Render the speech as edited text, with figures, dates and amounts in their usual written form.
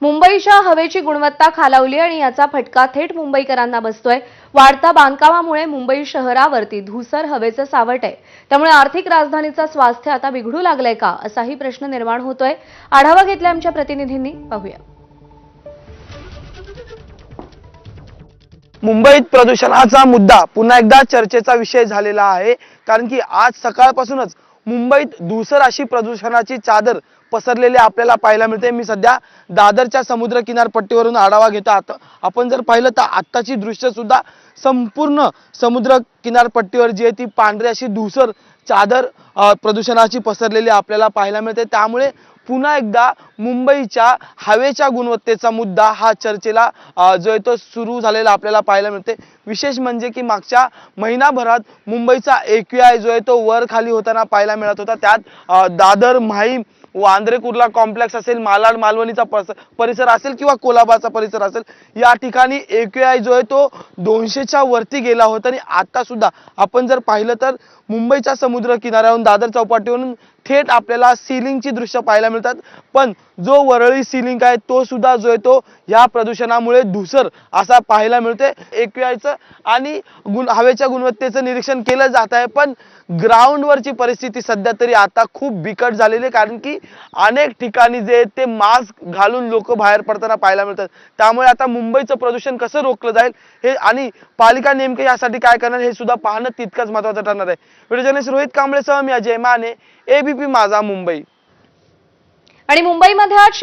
मुंबईच्या हवेची गुणवत्ता खालावली आणि याचा फटका थेट मुंबईकरांना बसतोय। वाढत्या बांधकामामुळे मुंबई शहरावरती धूसर हवेचं सावट आहे। त्यामुळे आर्थिक राजधानीचं स्वास्थ्य आता बिघडू लागलंय का असाही प्रश्न निर्माण होतोय। आढावा घेतला आमच्या प्रतिनिधींनी, पाहूया। मुंबईत प्रदूषणाचा मुद्दा पुन्हा एकदा चर्चेचा विषय झालेला आहे, कारण की आज सकाळपासूनच मुंबईत धूसर अशी प्रदूषणाची चादर पसरलेली आपल्याला पाहायला मिळते। मी सध्या दादरच्या समुद्र किनारपट्टीवरून आढावा घेतो। आता आपण जर पाहिलं तर आत्ताची दृश्य सुद्धा संपूर्ण समुद्र किनारपट्टीवर जी आहे ती पांढरी अशी धूसर चादर प्रदूषणाची पसरलेली आपल्याला पाहायला मिळते। त्यामुळे पुन्हा एकदा मुंबईच्या हवेच्या गुणवत्तेचा मुद्दा हा चर्चेला जो आहे तो सुरू झालेला आपल्याला पाहायला मिळते। विशेष म्हणजे की मागच्या महिनाभरात मुंबईचा AQI जो आहे तो वर खाली होताना पाहायला मिळत होता। त्यात दादर, माहीम, वांद्रे कुर्ला कॉम्प्लेक्स असेल, मालाड मालवणीचा परिसर असेल किंवा कोलाबाचा परिसर असेल, या ठिकाणी AQI जो आहे तो 200च्या वरती गेला होता। आणि आता सुद्धा आपण जर पाहिलं तर मुंबईच्या समुद्र किनाऱ्यावरून दादर चौपाटीवरून थेट आपल्याला सीलिंगची दृश्य पाहायला मिळतात, पण जो वरळी सीलिंग आहे तो सुद्धा जो आहे तो या प्रदूषणामुळे धूसर असा पाहायला मिळते। AQIचं आणि हवेच्या गुणवत्तेचं निरीक्षण केलं जात आहे, पण ग्राउंडवरची परिस्थिती सध्या तरी आता खूप बिकट झालेली आहे, कारण की अनेक ठिकाणी जे ते मास्क घालून लोक बाहेर पडताना पाहायला मिळतात। त्यामुळे आता मुंबईचं प्रदूषण कसं रोखलं जाईल हे आणि पालिका नेमके यासाठी काय करणार हे सुद्धा पाहणं तितकंच महत्त्वाचं ठरणार आहे। व्हिडिओ जर्नलिस्ट रोहित कांबळेसह मी अजय माने, ABP माझा मुंबई। आणि मुंबईमध्ये आज